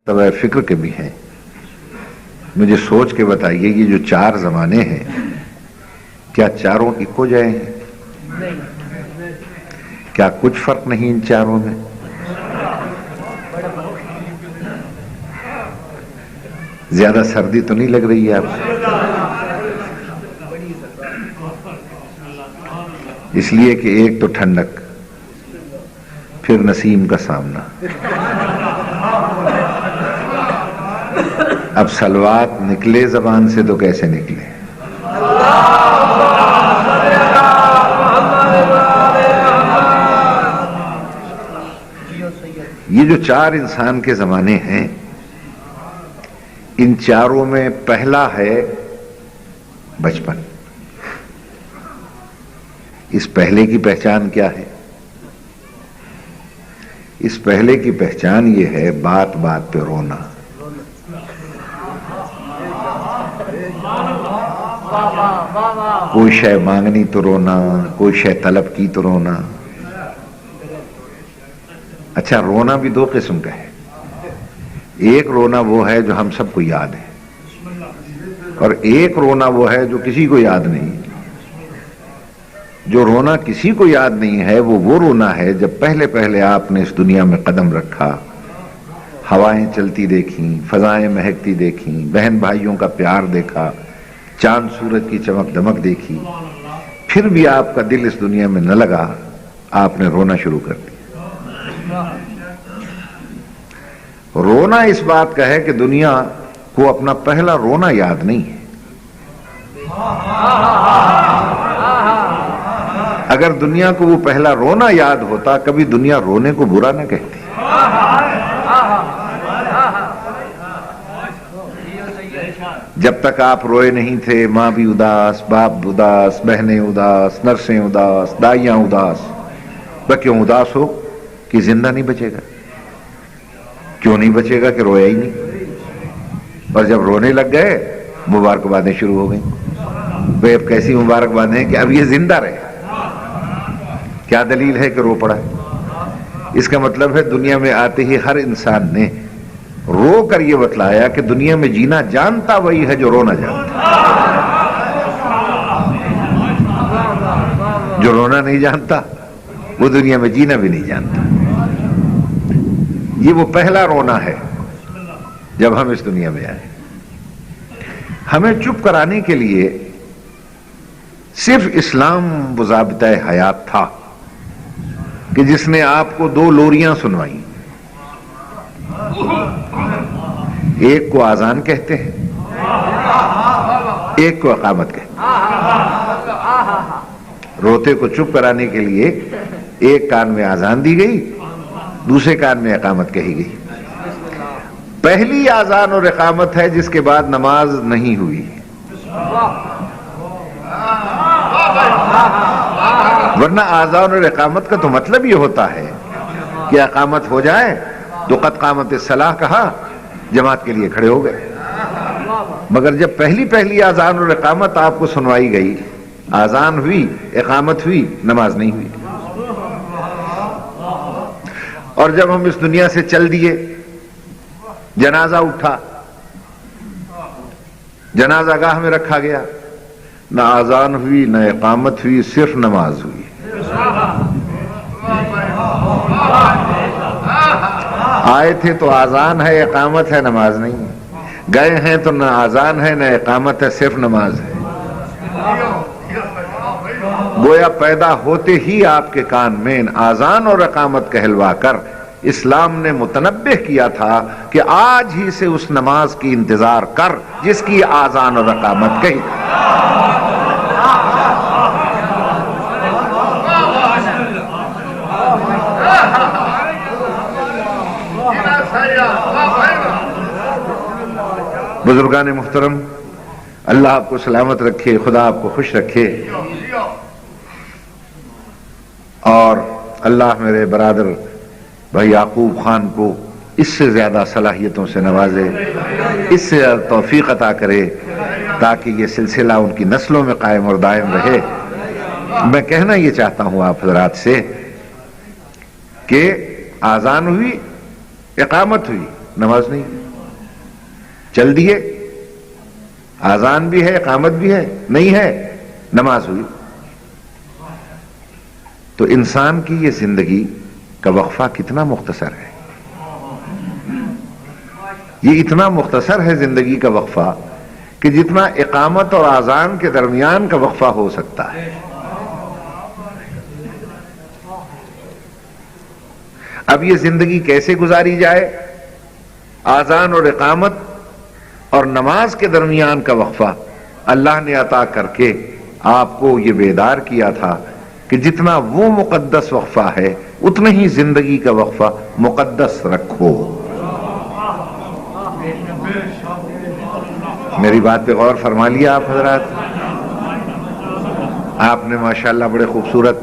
طبع فکر کے بھی ہیں. مجھے سوچ کے بتائیے یہ جو چار زمانے ہیں کیا چاروں اکو جائے ہیں؟ کیا کچھ فرق نہیں ان چاروں میں؟ زیادہ سردی تو نہیں لگ رہی ہے آپ کو؟ اس لیے کہ ایک تو ٹھنڈک، پھر نسیم کا سامنا. اب سلوات نکلے زبان سے تو کیسے نکلے؟ یہ جو چار انسان کے زمانے ہیں ان چاروں میں پہلا ہے بچپن. اس پہلے کی پہچان کیا ہے؟ اس پہلے کی پہچان یہ ہے بات بات پہ رونا. کوئی شے مانگنی تو رونا، کوئی شے طلب کی تو رونا. اچھا، رونا بھی دو قسم کا ہے. ایک رونا وہ ہے جو ہم سب کو یاد ہے، اور ایک رونا وہ ہے جو کسی کو یاد نہیں. جو رونا کسی کو یاد نہیں ہے وہ رونا ہے جب پہلے پہلے آپ نے اس دنیا میں قدم رکھا، ہوائیں چلتی دیکھیں، فضائیں مہکتی دیکھیں، بہن بھائیوں کا پیار دیکھا، چاند سورج کی چمک دمک دیکھی، پھر بھی آپ کا دل اس دنیا میں نہ لگا، آپ نے رونا شروع کر دیا. رونا اس بات کا ہے کہ دنیا کو اپنا پہلا رونا یاد نہیں ہے. اگر دنیا کو وہ پہلا رونا یاد ہوتا کبھی دنیا رونے کو برا نہ کہتی. جب تک آپ روئے نہیں تھے ماں بھی اداس، باپ اداس، بہنیں اداس، نرسیں اداس، دائیاں اداس. کیوں اداس ہو کہ زندہ نہیں بچے گا؟ کیوں نہیں بچے گا کہ رویا ہی نہیں. اور جب رونے لگ گئے مبارکبادیں شروع ہو گئیں. بے اب کیسی مبارکبادیں کہ اب یہ زندہ رہے. کیا دلیل ہے کہ رو پڑا ہے؟ اس کا مطلب ہے دنیا میں آتے ہی ہر انسان نے رو کر یہ بتلایا کہ دنیا میں جینا جانتا وہی ہے جو رونا جانتا. جو رونا نہیں جانتا وہ دنیا میں جینا بھی نہیں جانتا. یہ وہ پہلا رونا ہے جب ہم اس دنیا میں آئے. ہمیں چپ کرانے کے لیے صرف اسلام ضابطہ حیات تھا کہ جس نے آپ کو دو لوریاں سنوائیں. ایک کو اذان کہتے ہیں، ایک کو اقامت کہتے ہیں. روتے کو چپ کرانے کے لیے ایک کان میں اذان دی گئی، دوسرے کان میں اقامت کہی گئی. پہلی اذان اور اقامت ہے جس کے بعد نماز نہیں ہوئی. ورنہ اذان اور اقامت کا تو مطلب یہ ہوتا ہے کہ اقامت ہو جائے تو قد قامت الصلاۃ کہا، جماعت کے لیے کھڑے ہو گئے. مگر جب پہلی اذان اور اقامت آپ کو سنوائی گئی، اذان ہوئی، اقامت ہوئی، نماز نہیں ہوئی. اور جب ہم اس دنیا سے چل دیے، جنازہ اٹھا، جنازہ گاہ میں رکھا گیا، نہ اذان ہوئی نہ اقامت ہوئی، صرف نماز ہوئی. آئے تھے تو اذان ہے، اقامت ہے، نماز نہیں ہے. گئے ہیں تو نہ اذان ہے نہ اقامت ہے، صرف نماز ہے. گویا پیدا ہوتے ہی آپ کے کان میں اذان اور اقامت کہلوا کر اسلام نے متنبہ کیا تھا کہ آج ہی سے اس نماز کی انتظار کر جس کی اذان اور اقامت کہی. بزرگان محترم، اللہ آپ کو سلامت رکھے، خدا آپ کو خوش رکھے، اور اللہ میرے برادر بھائی یعقوب خان کو اس سے زیادہ صلاحیتوں سے نوازے، اس سے توفیق عطا کرے تاکہ یہ سلسلہ ان کی نسلوں میں قائم اور دائم رہے. میں کہنا یہ چاہتا ہوں آپ حضرات سے کہ اذان ہوئی، اقامت ہوئی، نماز نہیں، چل دیے، آذان بھی ہے، اقامت بھی ہے، نہیں ہے، نماز ہوئی۔ تو انسان کی یہ زندگی کا وقفہ کتنا مختصر ہے، یہ اتنا مختصر ہے زندگی کا وقفہ کہ جتنا اقامت اور آذان کے درمیان کا وقفہ ہو سکتا ہے۔ اب یہ زندگی کیسے گزاری جائے؟ آذان اور اقامت اور نماز کے درمیان کا وقفہ اللہ نے عطا کر کے آپ کو یہ بیدار کیا تھا کہ جتنا وہ مقدس وقفہ ہے اتنا ہی زندگی کا وقفہ مقدس رکھو۔ میری بات پہ غور فرما لیا آپ حضرات؟ آپ نے ماشاءاللہ بڑے خوبصورت